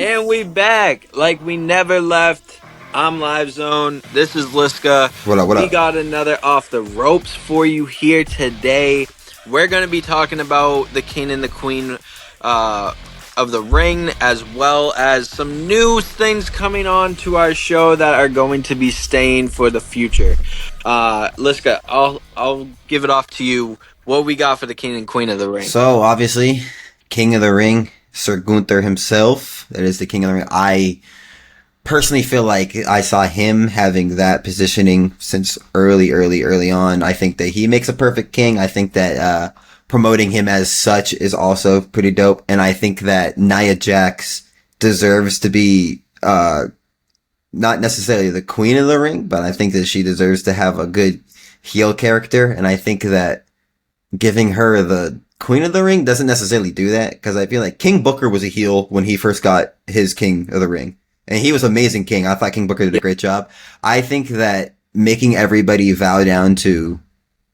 And we back like we never left. I'm LiveZone. This is Lhska. What up, what We up? got another off the ropes for you here today. We're going to be talking about the king and the queen of the ring, as well as some new things coming on to our show that are going to be staying for the future. Lhska, I'll give it off to you. What we got for the king and queen of the ring? So, obviously, King of the Ring, Sir Gunther himself, that is the King of the Ring. I personally feel like I saw him having that positioning since early on. I think that he makes a perfect king. I think that promoting him as such is also pretty dope. And I think that Nia Jax deserves to be not necessarily the queen of the ring, but I think that she deserves to have a good heel character. And I think that giving her the queen of the ring doesn't necessarily do that, because I feel like King Booker was a heel when he first got his king of the ring. And he was amazing king. I thought King Booker did a great job. I think that making everybody bow down to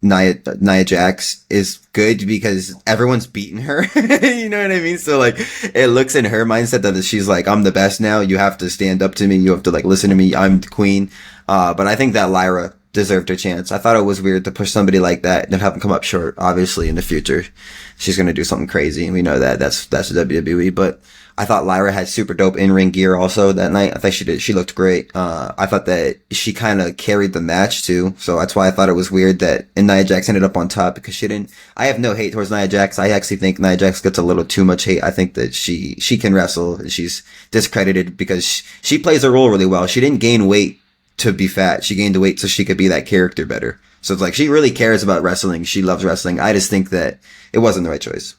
Nia Jax is good because everyone's beaten her. You know what I mean? So like, it looks in her mindset that she's like, I'm the best now. You have to stand up to me. You have to like listen to me. I'm the queen. But I think that Lyra deserved her chance. I thought it was weird to push somebody like that and have them come up short. Obviously, in the future, she's going to do something crazy. And we know that that's WWE, but I thought Lyra had super dope in-ring gear also that night. I thought she did. She looked great. I thought that she kind of carried the match too. So that's why I thought it was weird that Nia Jax ended up on top, because she didn't. I have no hate towards Nia Jax. I actually think Nia Jax gets a little too much hate. I think that she can wrestle. She's discredited because she plays her role really well. She didn't gain weight to be fat. She gained the weight so she could be that character better. So it's like, she really cares about wrestling. She loves wrestling. I just think that it wasn't the right choice.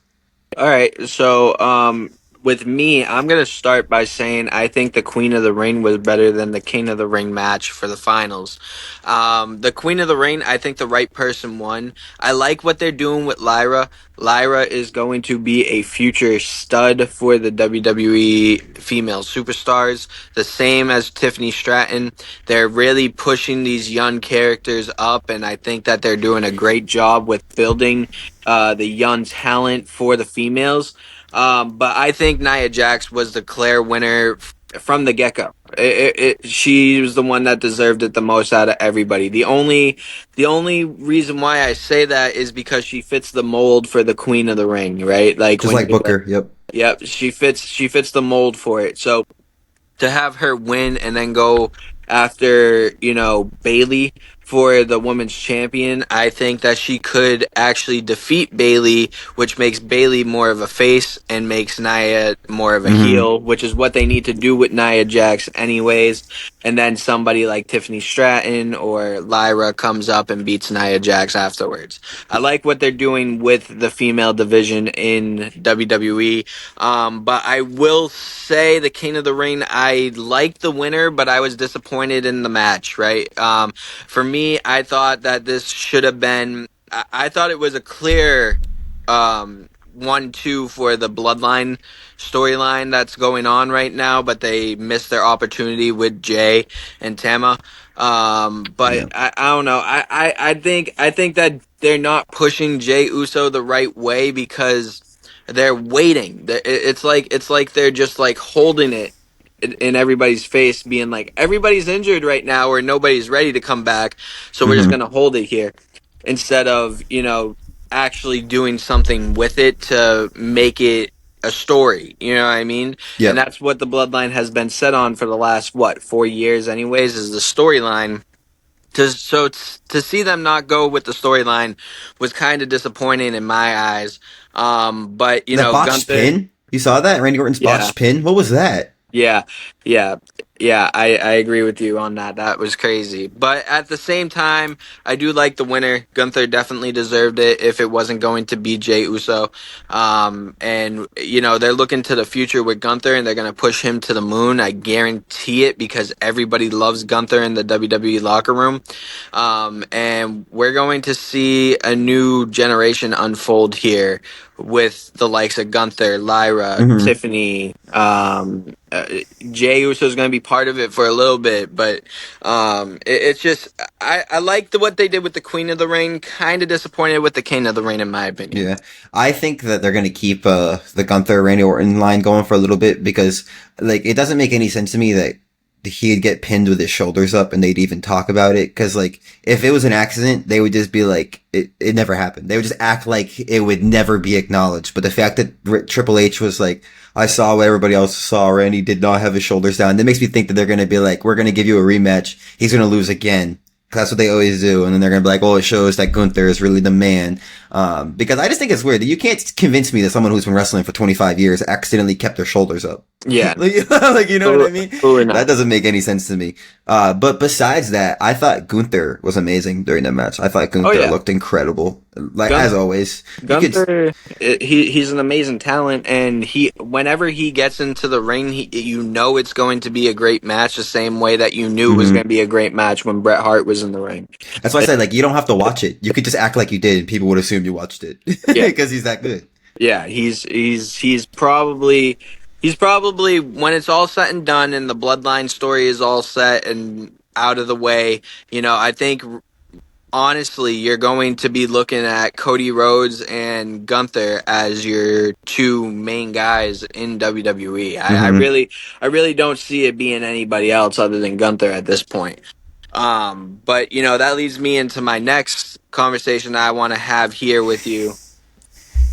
All right, so with me, I'm gonna start by saying I think the Queen of the Ring was better than the King of the Ring match for the finals. The Queen of the Ring, I think the right person won. I like what they're doing with Lyra. Lyra is going to be a future stud for the WWE female superstars, the same as Tiffany Stratton. They're really pushing these young characters up, and I think that they're doing a great job with building the young talent for the females. But I think Nia Jax was the clear winner from the get-go. She was the one that deserved it the most out of everybody. The only reason why I say that is because she fits the mold for the Queen of the Ring, right? Like, Just when like Booker. Yep. yep, she fits the mold for it. So to have her win and then go after, Bayley for the women's champion, I think that she could actually defeat Bayley, which makes Bayley more of a face and makes Nia more of a heel, which is what they need to do with Nia Jax anyways. And then somebody like Tiffany Stratton or Lyra comes up and beats Nia Jax afterwards. I like what they're doing with the female division in WWE. But I will say the King of the Ring, I liked the winner, but I was disappointed in the match, right? For me, I thought that this should have been, I thought it was a clear 1-2 for the Bloodline storyline that's going on right now, but they missed their opportunity with Jay and Tama. But Yeah. I don't know. I think that they're not pushing Jay Uso the right way because they're waiting. It's like they're just like holding it in everybody's face, being like, everybody's injured right now or nobody's ready to come back, so we're just gonna hold it here, instead of actually doing something with it to make it a story. You know what I mean? And Yep. that's what the Bloodline has been set on for the last 4 years, anyways, is the storyline. To see them not go with the storyline was kind of disappointing in my eyes. But The botched Gunther, pin. You saw that? Randy Orton's yeah, botched pin? What was that? yeah, yeah, yeah. I agree with you on that. That was crazy. But at the same time, I do like the winner. Gunther definitely deserved it if it wasn't going to be Jay Uso. And they're looking to the future with Gunther, and they're going to push him to the moon. I guarantee it, because everybody loves Gunther in the WWE locker room. And we're going to see a new generation unfold here with the likes of Gunther, Lyra, Hmm. Tiffany. Jay Uso is going to be part of it for a little bit, but it's just I liked what they did with the Queen of the Ring. Kind of disappointed with the King of the Ring, in my opinion. Yeah, I think that they're gonna keep the Gunther Randy Orton line going for a little bit because like it doesn't make any sense to me that he'd get pinned with his shoulders up and they'd even talk about it because like if it was an accident they would just be like it never happened. They would just act like it would never be acknowledged. But the fact that Triple H was like, I saw what everybody else saw, Randy did not have his shoulders down, that makes me think that they're gonna be like, we're gonna give you a rematch, he's gonna lose again. That's what they always do. And then they're going to be like, oh, it shows that Gunther is really the man. Because I just think it's weird that you can't convince me that someone who's been wrestling for 25 years accidentally kept their shoulders up. Yeah, like, you know what I mean? absolutely That not. doesn't make any sense to me. But besides that, I thought Gunther was amazing during that match. I thought Oh Gunther yeah, looked incredible. Like, Gun- as always, you could, Gunther, he's an amazing talent, and he whenever he gets into the ring, you know it's going to be a great match. The same way that you knew it was mhm. going to be a great match when Bret Hart was in the ring. That's why I said, like, you don't have to watch it. You could just act like you did and people would assume you watched it. Yeah, Because he's that good. yeah, he's probably when it's all said and done, and the Bloodline story is all set and out of the way. I think honestly, you're going to be looking at Cody Rhodes and Gunther as your two main guys in WWE. I Hmm. really, I really don't see it being anybody else other than Gunther at this point. But that leads me into my next conversation that I want to have here with you.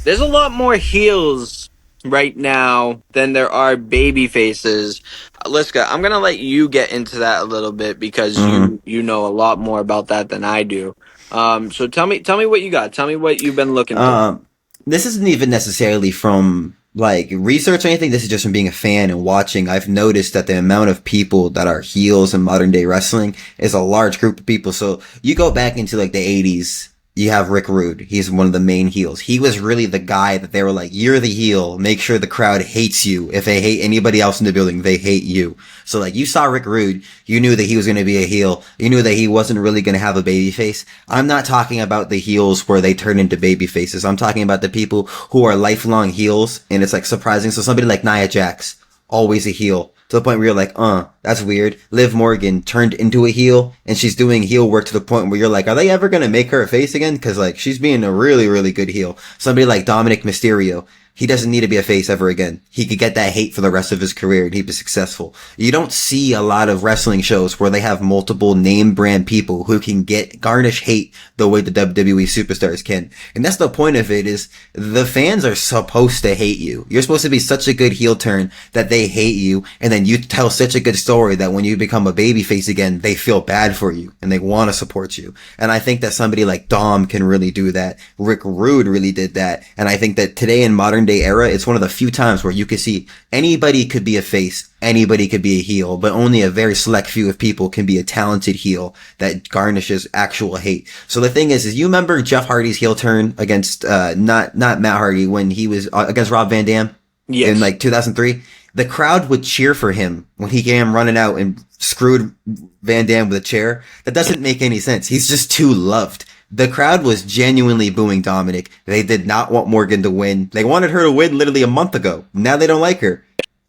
There's a lot more heels right now than there are baby faces. Lhska, I'm gonna let you get into that a little bit because Hmm. you know a lot more about that than I do. So tell me what you got. Tell me what you've been looking through. Um, this isn't even necessarily from like research or anything. This is just from being a fan and watching. I've noticed that the amount of people that are heels in modern day wrestling is a large group of people. So you go back into like the 80s, you have Rick Rude. He's one of the main heels. He was really the guy that they were like, you're the heel. Make sure the crowd hates you. If they hate anybody else in the building, they hate you. So like you saw Rick Rude, you knew that he was going to be a heel. You knew that he wasn't really going to have a baby face. I'm not talking about the heels where they turn into baby faces. I'm talking about the people who are lifelong heels and it's like surprising. So somebody like Nia Jax, always a heel. To the point where you're like, that's weird. Liv Morgan turned into a heel and she's doing heel work to the point where you're like, are they ever going to make her a face again? Cause like she's being a really, really good heel. Somebody like Dominic Mysterio. He doesn't need to be a face ever again. He could get that hate for the rest of his career and he'd be successful. You don't see a lot of wrestling shows where they have multiple name brand people who can get garnish hate the way the WWE superstars can. And that's the point of it is the fans are supposed to hate you. You're supposed to be such a good heel turn that they hate you. And then you tell such a good story that when you become a babyface again, they feel bad for you and they want to support you. And I think that somebody like Dom can really do that. Rick Rude really did that. And I think that today in modern day era, it's one of the few times where you can see anybody could be a face, anybody could be a heel, but only a very select few of people can be a talented heel that garnishes actual hate. So the thing is you remember Jeff Hardy's heel turn against, not Matt Hardy when he was against Rob Van Dam in Yes, like 2003? The crowd would cheer for him when he came running out and screwed Van Dam with a chair. That doesn't make any sense. He's just too loved. The crowd was genuinely booing Dominic. They did not want Morgan to win. They wanted her to win literally a month ago. Now they don't like her.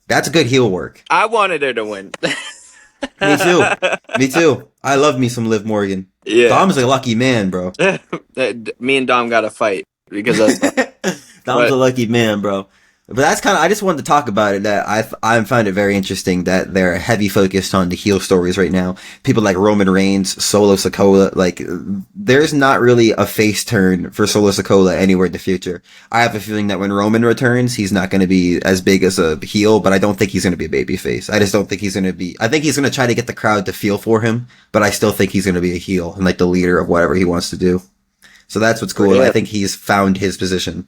That's good heel work. I wanted her to win. Me too. Me too. I love me some Liv Morgan. Yeah, Dom's a lucky man, bro. me and Dom got to fight because of that. Dom's But a lucky man, bro. But that's kind of, I just wanted to talk about it that I find it very interesting that they're heavy focused on the heel stories right now. People like Roman Reigns, Solo Sikoa, like there's not really a face turn for Solo Sikoa anywhere in the future. I have a feeling that when Roman returns, he's not going to be as big as a heel, but I don't think he's going to be a baby face. I just don't think he's going to be, I think he's going to try to get the crowd to feel for him, but I still think he's going to be a heel and like the leader of whatever he wants to do. So that's what's cool. I really, think he's found his position.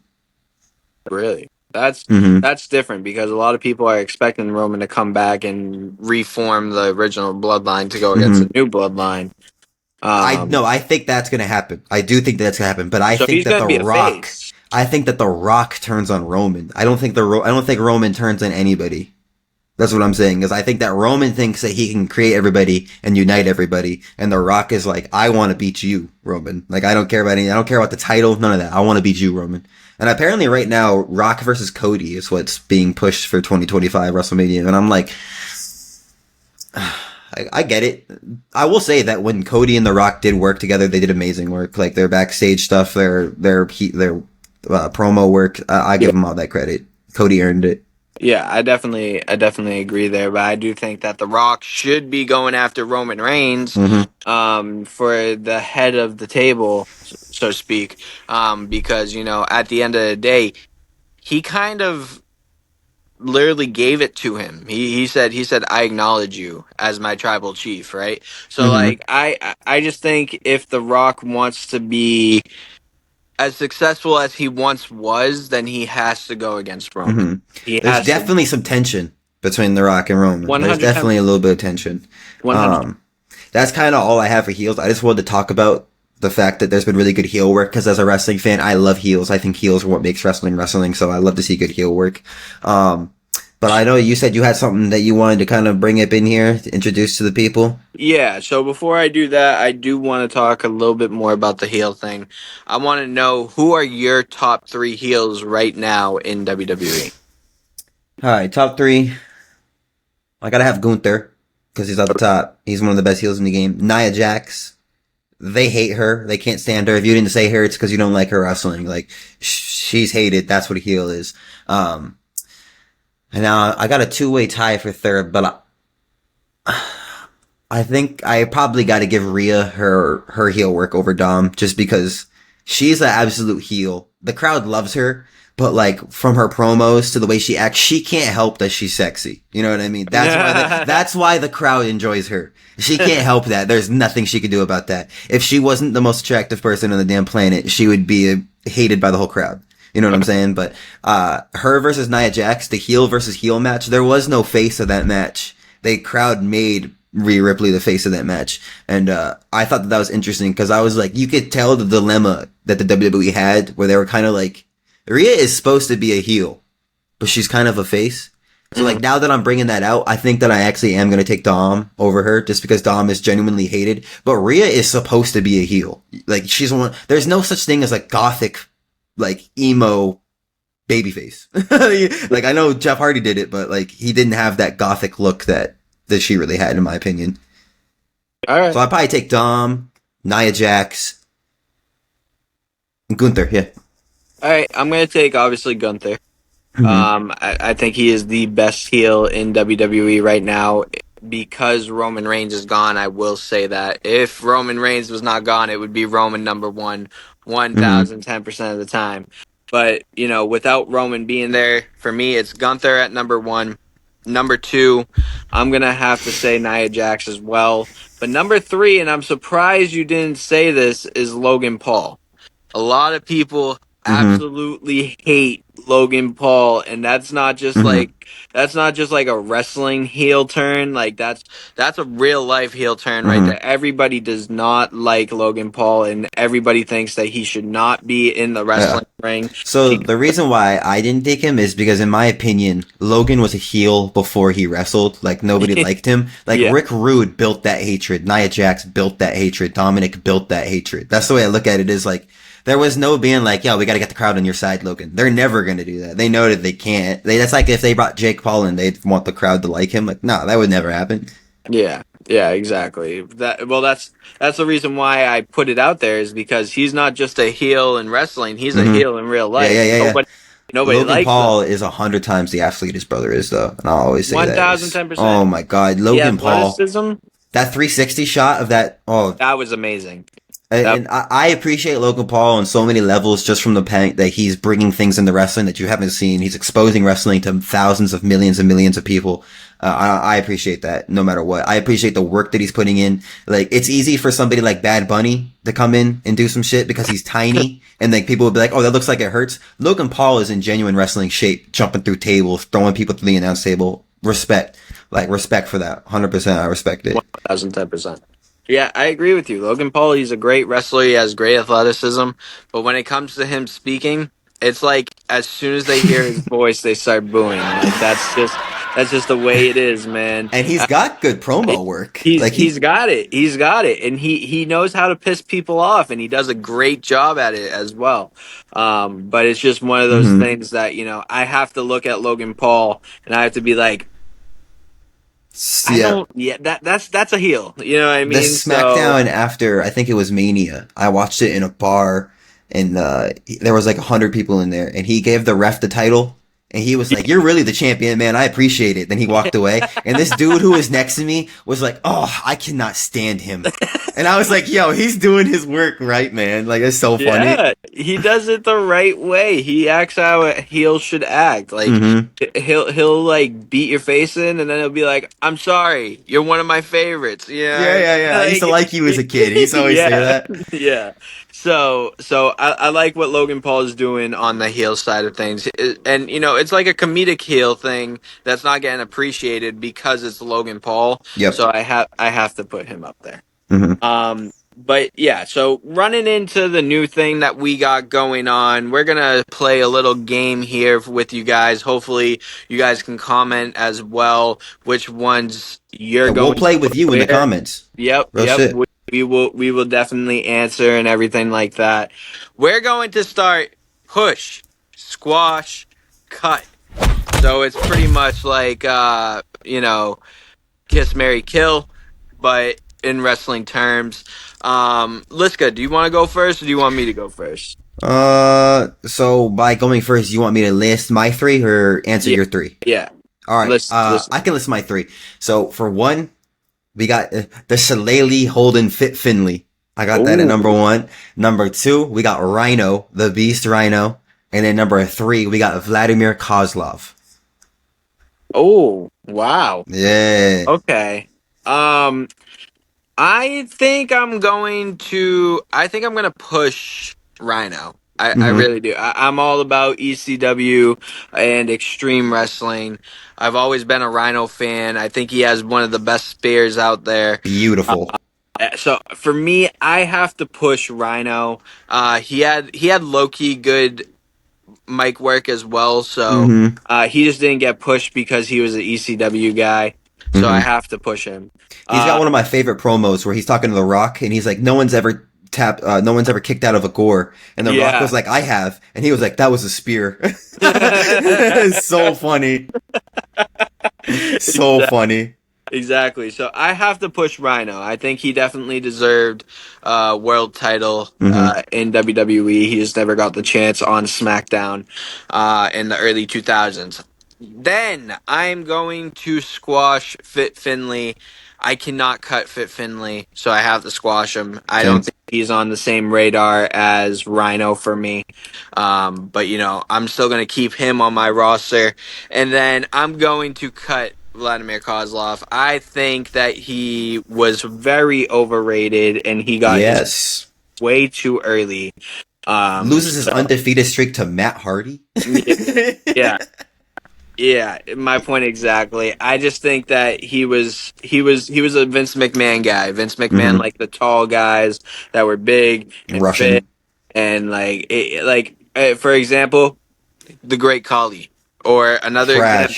really, that's Hmm. that's different because a lot of people are expecting Roman to come back and reform the original bloodline to go against the Hmm. new bloodline. I Um, no, I think that's gonna happen. I do think that's gonna happen. But I so think he's that going to The be a Rock, face. I think that The Rock turns on Roman. I don't think Roman turns on anybody. That's what I'm saying. Is I think that Roman thinks that he can create everybody and unite everybody, and The Rock is like, I want to beat you, Roman. Like I don't care about anything. I don't care about the title. None of that. I want to beat you, Roman. And apparently, right now, Rock versus Cody is what's being pushed for 2025 WrestleMania. And I'm like, I get it. I will say that when Cody and The Rock did work together, they did amazing work. Like their backstage stuff, their promo work. I give them all that credit. Cody earned it. Yeah, I definitely agree there, but I do think that The Rock should be going after Roman Reigns, Mm-hmm. for the head of the table, so to speak, because at the end of the day, he kind of literally gave it to him. He said I acknowledge you as my tribal chief, right? So Mm-hmm. like I just think if The Rock wants to be as successful as he once was, then he has to go against Roman. Mm-hmm. He There's has to definitely some tension between The Rock and Roman. There's 110 definitely a little bit of tension. 100. Um, that's kind of all I have for heels. I just wanted to talk about the fact that there's been really good heel work because as a wrestling fan, I love heels. I think heels are what makes wrestling wrestling. So I love to see good heel work. But I know you said you had something that you wanted to kind of bring up in here to introduce to the people. Yeah, so before I do that, I do want to talk a little bit more about the heel thing. I want to know who are your top 3 heels right now in WWE? All right, top three. I gotta have Gunther because he's at the top. He's one of the best heels in the game. Nia Jax. They hate her. They can't stand her. If you didn't say her, it's because you don't like her wrestling. Like she's hated. That's what a heel is. And now I got a two-way tie for third, but I think I probably got to give Rhea her heel work over Dom just because she's an absolute heel. The crowd loves her, but like from her promos to the way she acts, she can't help that she's sexy. You know what I mean? That's why the crowd enjoys her. She can't help that. There's nothing she can do about that. If she wasn't the most attractive person on the damn planet, she would be hated by the whole crowd. You know what I'm saying? But her versus Nia Jax, the heel versus heel match, there was no face of that match. The crowd made Rhea Ripley the face of that match. And I thought that was interesting because I was like, you could tell the dilemma that the WWE had where they were kind of like, Rhea is supposed to be a heel, but she's kind of a face. So like now that I'm bringing that out, I think that I actually am going to take Dom over her just because Dom is genuinely hated. But Rhea is supposed to be a heel. Like she's one, there's no such thing as like gothic, like emo babyface. Like I know Jeff Hardy did it, but like he didn't have that gothic look that she really had, in my opinion. All right. So I'd probably take Dom, Nia Jax, and Gunther. Yeah. All right, I'm going to take obviously Gunther. Mm-hmm. I think he is the best heel in WWE right now because Roman Reigns is gone. I will say that if Roman Reigns was not gone, it would be Roman number one, Mm-hmm. 1,010% of the time. But without Roman being there, for me, it's Gunther at number 1. Number 2, I'm gonna have to say Nia Jax as well. But number 3, and I'm surprised you didn't say this, is Logan Paul. A lot of people Mm-hmm. absolutely hate Logan Paul, and Mm-hmm. that's not just like a wrestling heel turn. Like that's a real life heel turn right Mm-hmm. there. Everybody does not like Logan Paul, and everybody thinks that he should not be in the Yeah. wrestling ring. So the reason why I didn't take him is because, in my opinion, Logan was a heel before he wrestled. Like nobody liked him. Like Yeah, Rick Rude built that hatred. Nia Jax built that hatred. Dominic built that hatred. That's the way I look at it. Is like there was no being like, yo, we got to get the crowd on your side, Logan. They're never gonna do that. They know that they can't. That's like if they brought Jake Paul and they'd want the crowd to like him. Like, no, that would never happen. yeah, exactly. That's the reason why I put it out there is because he's not just a heel in wrestling; he's a Mm-hmm. heel in real Yeah, yeah, life. yeah, yeah. Nobody Logan likes him. Paul is 100 times the athlete his brother is, though, and I'll always say One that. thousand ten Oh percent. my God, The Logan Paul, athleticism, that 360 shot of that. Oh, that was amazing. That and I appreciate Logan Paul on so many levels just from the fact that he's bringing things into wrestling that you haven't seen. He's exposing wrestling to thousands of millions and millions of people. I appreciate that no matter what. I appreciate the work that he's putting in. Like, it's easy for somebody like Bad Bunny to come in and do some shit because he's tiny and like people will be like, oh, that looks like it hurts. Logan Paul is in genuine wrestling shape, jumping through tables, throwing people through the announce table. Respect. Like, respect for that. 100%. I respect it. 1,010%. Yeah, I agree with you. Logan Paul, he's a great wrestler. He has great athleticism, but when it comes to him speaking, it's like as soon as they hear his voice, they start booing. Like That's just the way it is, man. And he's got good promo work. Like He's got it. He's got it, and he knows how to piss people off, and he does a great job at it as well. But it's just one of those mm-hmm. things that I have to look at Logan Paul, and I have to be like, I Yeah, don't. Yeah, that's a heel. You know what I the mean? So SmackDown after I think it was Mania. I watched it in a bar, and there was like 100 people in there, and he gave the ref the title, and he was like, "You're really the champion, man. I appreciate it." Then he walked away, and this dude who was next to me was like, "Oh, I cannot stand him," and I was like, "Yo, he's doing his work right, man. Like it's so funny." yeah, he does it the right way. He acts how a heel should act. Like Mm-hmm. he'll like beat your face in, and then he'll be like, "I'm sorry, you're one of my favorites." You know what Yeah, I yeah, mean? yeah. I used to like you as a kid. He used to always say Yeah, that. yeah. So I like what Logan Paul is doing on the heel side of things, and it's like a comedic heel thing that's not getting appreciated because it's Logan Paul. Yep. So I have to put him up there. Mm-hmm. But yeah, so running into the new thing that we got going on, we're gonna play a little game here with you guys. Hopefully, you guys can comment as well which ones you're And we'll going to play with put you in the where. comments. Yep, Real yep. shit. We will definitely answer and everything like that. We're going to start push, squash, cut. So it's pretty much like kiss, marry, kill, but in wrestling terms. Lhska, do you want to go first, or do you want me to go first? So by going first, you want me to list my three or answer Yeah, your three? yeah. All right. Let's. I can list my three. So for one, we got the Shillelagh Holden Fit Finley. I got that at Oh, number one. Number two, we got Rhino, the Beast Rhino. And then number three, we got Vladimir Kozlov. oh, wow. Yeah. Okay. Um, I think I'm gonna push Rhino. I Mm-hmm. really do. I'm all about ECW and Extreme Wrestling. I've always been a Rhino fan. I think he has one of the best spears out there. Beautiful. So for me, I have to push Rhino. He had low key good mic work as well. So Mm-hmm. he just didn't get pushed because he was an ECW guy. So I Mm-hmm. have to push him. He's got Uh, one of my favorite promos where he's talking to The Rock and he's like, no one's ever kicked out of a gore. And The Rock was yeah. like, I have. And he was like, that was a spear. It's so funny. So funny. Exactly. So I have to push Rhino. I think he definitely deserved world title Mm-hmm. in WWE. He just never got the chance on SmackDown in the early 2000s. Then I'm going to squash Fit Finley. I cannot cut Fit Finley, so I have to squash him. I don't Same. think he's on the same radar as Rhino for me. But I'm still going to keep him on my roster. And then I'm going to cut Vladimir Kozlov. I think that he was very overrated and he got his Yes. way too early. Loses his So undefeated streak to Matt Hardy. yeah, yeah, yeah. My point exactly. I just think that he was a Vince McMahon guy. Vince McMahon Mm-hmm. like the tall guys that were big and fit Russian. and for example, the Great Khali. Or Trash.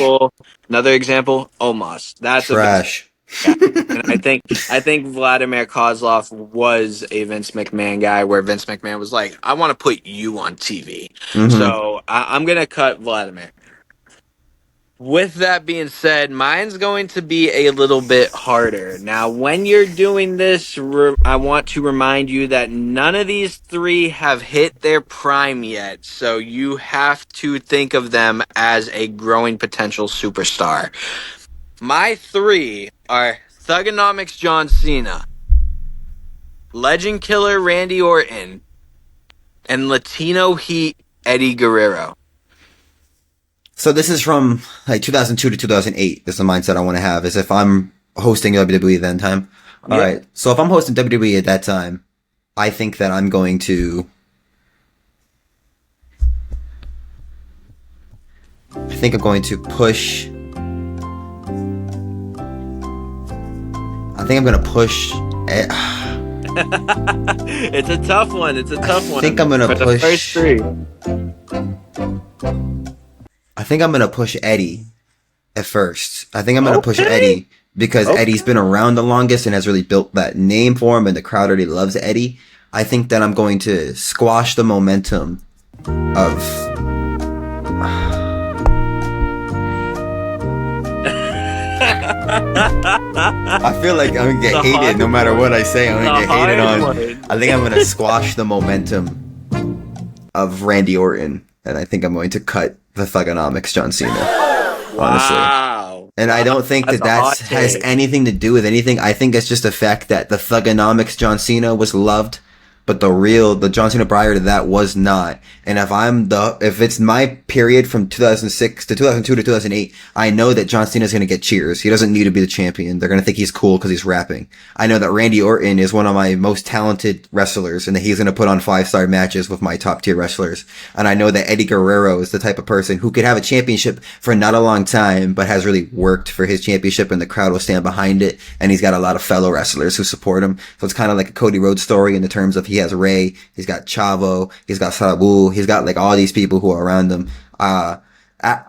another example, Omos. That's a Vince Trash. guy. And I think Vladimir Kozlov was a Vince McMahon guy where Vince McMahon was like, I want to put you on TV. Mm-hmm. So I'm gonna cut Vladimir. With that being said, mine's going to be a little bit harder. Now, when you're doing this, I want to remind you that none of these three have hit their prime yet, so you have to think of them as a growing potential superstar. My three are Thugonomics John Cena, Legend Killer Randy Orton, and Latino Heat Eddie Guerrero. So this is from like 2002 to 2008. This is the mindset I want to have. Is if I'm hosting WWE at that time. All Yep. right. So if I'm hosting WWE at that time, I think that I'm going to. I think I'm going to push. I think I'm going to push. It's a tough one. It's a tough I one. think I'm going to For the first push. three. I think I'm going to push Eddie at first. I think I'm going to push Okay. Eddie because Okay. Eddie's been around the longest and has really built that name for him, and the crowd already loves Eddie. I think that I'm going to squash the momentum of. I feel like I'm gonna It's get a hated hard no matter what one. I say. I'm It's gonna a get hated hard on. one. I think I'm gonna squash the momentum of Randy Orton, and I think I'm going to cut the Thugonomics John Cena. Honestly. Wow. And I Wow. don't think That's that a hot has take. anything to do with anything. I think it's just the fact that the Thugonomics John Cena was loved, but the John Cena prior to that was not. And if it's my period from 2006 to 2002 to 2008, I know that John Cena's going to get cheers. He doesn't need to be the champion. They're going to think he's cool because he's rapping. I know that Randy Orton is one of my most talented wrestlers and that he's going to put on 5-star matches with my top tier wrestlers. And I know that Eddie Guerrero is the type of person who could have a championship for not a long time, but has really worked for his championship and the crowd will stand behind it. And he's got a lot of fellow wrestlers who support him. So it's kind of like a Cody Rhodes story in the terms of he has Ray, he's got Chavo, he's got Sabu, he's got like all these people who are around him.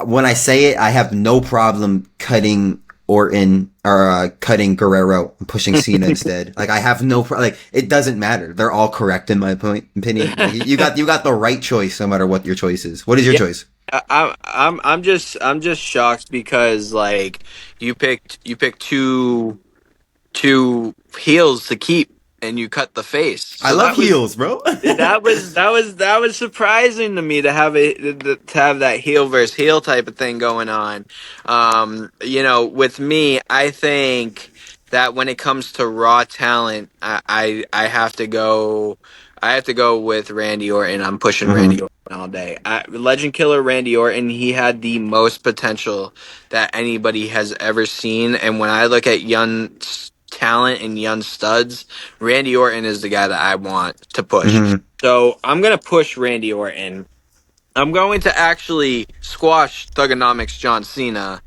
When I say it, I have no problem cutting Orton or cutting Guerrero and pushing Cena instead. Like I have like it doesn't matter. They're all correct in my opinion. Like, you got the right choice no matter what your choice is. What is your Yeah, choice? I'm just shocked because like you picked two heels to keep and you cut the face. I So love that was heels, bro. that was surprising to me to have that heel versus heel type of thing going on. With me, I think that when it comes to raw talent, I have to go. I have to go with Randy Orton. I'm pushing hmm Randy Orton all day. Legend Killer Randy Orton. He had the most potential that anybody has ever seen. And when I look at young talent and young studs, Randy Orton is the guy that I want to push. hmm So I'm going to push Randy Orton. I'm going to actually squash Thugonomics John Cena.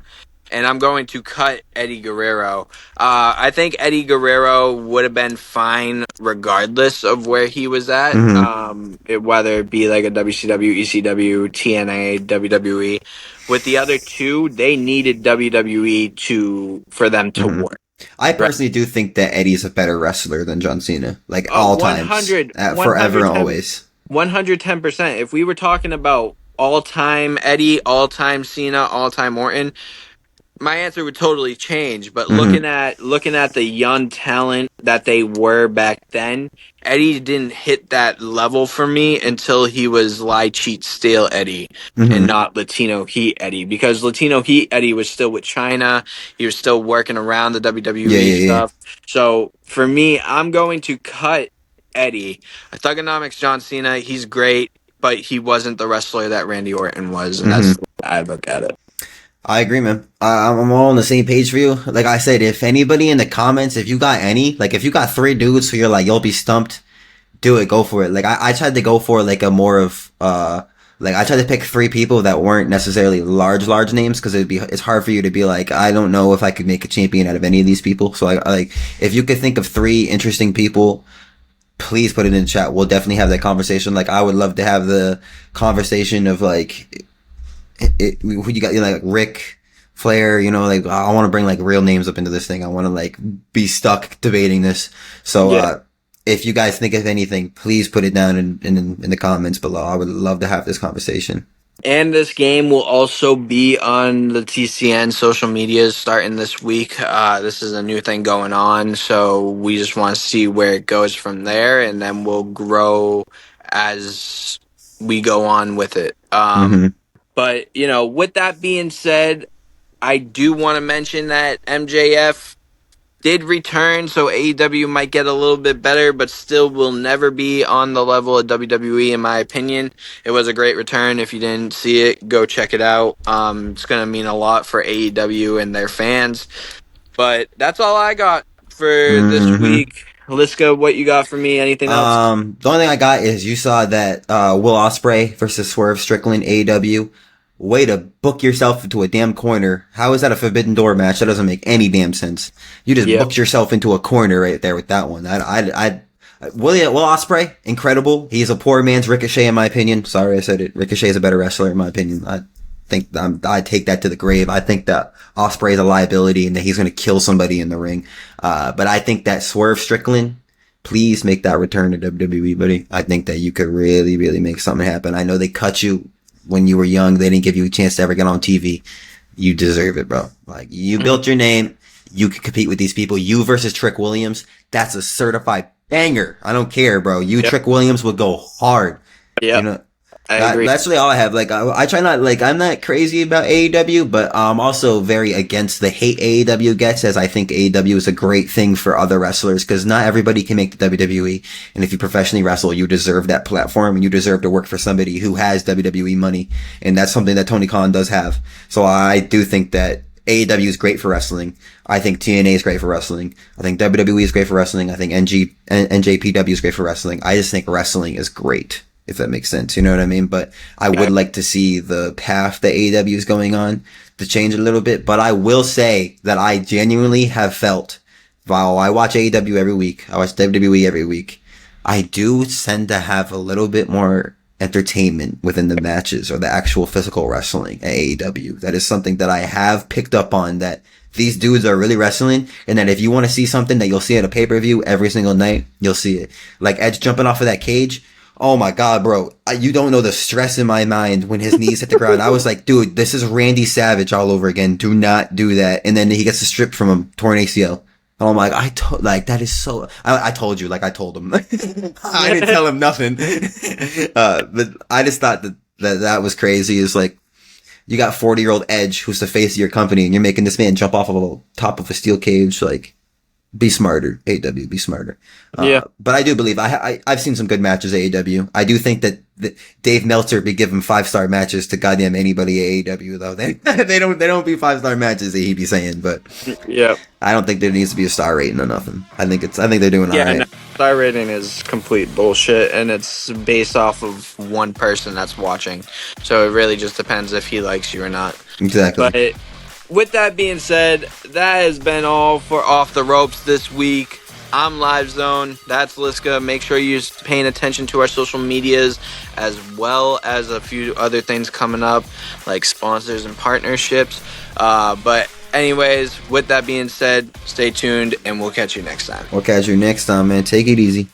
And I'm going to cut Eddie Guerrero. I think Eddie Guerrero would have been fine regardless of where he was at. hmm Whether it be like a WCW, ECW, TNA, WWE. With the other two, they needed WWE for them to hmm work. I Right? personally do think that Eddie's a better wrestler than John Cena, like all times, 100, forever and always. 110%. If we were talking about all time Eddie, all time Cena, all time Orton, my answer would totally change. But hmm looking at the young talent that they were back then, Eddie didn't hit that level for me until he was Lie Cheat Steal Eddie and hmm not Latino Heat Eddie. Because Latino Heat Eddie was still with China, he was still working around the Yeah, WWE yeah, yeah. stuff. So for me, I'm going to cut Eddie. Thugonomics John Cena, he's great, but he wasn't the wrestler that Randy Orton was, and that's hmm the way I look at it. I agree, man. I'm all on the same page for you. Like I said, if anybody in the comments, if you got if you got 3 dudes who you're like, you'll be stumped, do it, go for it. Like I tried to go for like a more of, like I tried to pick 3 people that weren't necessarily large names because it's hard for you to be like, I don't know if I could make a champion out of any of these people. So I like, if you could think of 3 interesting people, please put it in the chat. We'll definitely have that conversation. Like I would love to have the conversation of like, who you got, like Rick Flair, like I want to bring like real names up into this thing. I want to like be stuck debating this. So, Yeah. if you guys think of anything, please put it down in the comments below. I would love to have this conversation. And this game will also be on the TCN social medias starting this week. This is a new thing going on, so we just want to see where it goes from there, and then we'll grow as we go on with it. hmm But with that being said, I do want to mention that MJF did return, so AEW might get a little bit better, but still will never be on the level of WWE, in my opinion. It was a great return. If you didn't see it, go check it out. It's going to mean a lot for AEW and their fans. But that's all I got for this hmm week. Lhska, what you got for me? Anything else? The only thing I got is you saw that Will Ospreay versus Swerve Strickland AEW. Way to book yourself into a damn corner. How is that a Forbidden Door match? That doesn't make any damn sense. You just Yep. booked yourself into a corner right there with that one. Will Ospreay, incredible. He's a poor man's Ricochet in my opinion. Sorry I said it. Ricochet is a better wrestler in my opinion. think I take that to the grave. I think that Ospreay is a liability and that he's going to kill somebody in the ring. But I think that Swerve Strickland, please make that return to WWE, buddy. I think that you could really, really make something happen. I know they cut you when you were young. They didn't give you a chance to ever get on TV. You deserve it, bro. Like, you built your name. You can compete with these people. You versus Trick Williams. That's a certified banger. I don't care, bro. Trick Williams would go hard. Yeah. You know, I agree. that's really all I have. Like, I try not, like, I'm not crazy about AEW, but I'm also very against the hate AEW gets, as I think AEW is a great thing for other wrestlers, because not everybody can make the WWE. And if you professionally wrestle, you deserve that platform, and you deserve to work for somebody who has WWE money. And that's something that Tony Khan does have. So I do think that AEW is great for wrestling. I think TNA is great for wrestling. I think WWE is great for wrestling. I think NJPW is great for wrestling. I just think wrestling is great, if that makes sense. You know what I mean? But I would like to see the path that AEW is going on to change a little bit. But I will say that I genuinely have felt, while I watch AEW every week, I watch WWE every week, I do tend to have a little bit more entertainment within the matches or the actual physical wrestling at AEW. That is something that I have picked up on, that these dudes are really wrestling, and that if you want to see something that you'll see at a pay-per-view every single night, you'll see it. Like Edge jumping off of that cage. Oh my God, bro. You don't know the stress in my mind when his knees hit the ground. I was like, dude, this is Randy Savage all over again. Do not do that. And then he gets stripped from him, torn ACL. And I'm like, that is so, I told you, like I told him. I didn't tell him nothing. But I just thought that was crazy. It's like, you got 40-year-old Edge, who's the face of your company, and you're making this man jump off of the top of a steel cage. Like, be smarter, AEW, be smarter. Yeah. But I do believe, I've seen some good matches at AEW. I do think that Dave Meltzer be giving 5-star matches to goddamn anybody at AEW, though. They don't be 5-star matches that he be saying, but yeah. I don't think there needs to be a star rating or nothing. I think they're doing all right. No, star rating is complete bullshit, and it's based off of one person that's watching. So it really just depends if he likes you or not. Exactly. But with that being said, that has been all for Off the Ropes this week. I'm LiveZone. That's Lhska. Make sure you're paying attention to our social medias, as well as a few other things coming up, like sponsors and partnerships. But anyways, with that being said, stay tuned, and we'll catch you next time. We'll catch you next time, man. Take it easy.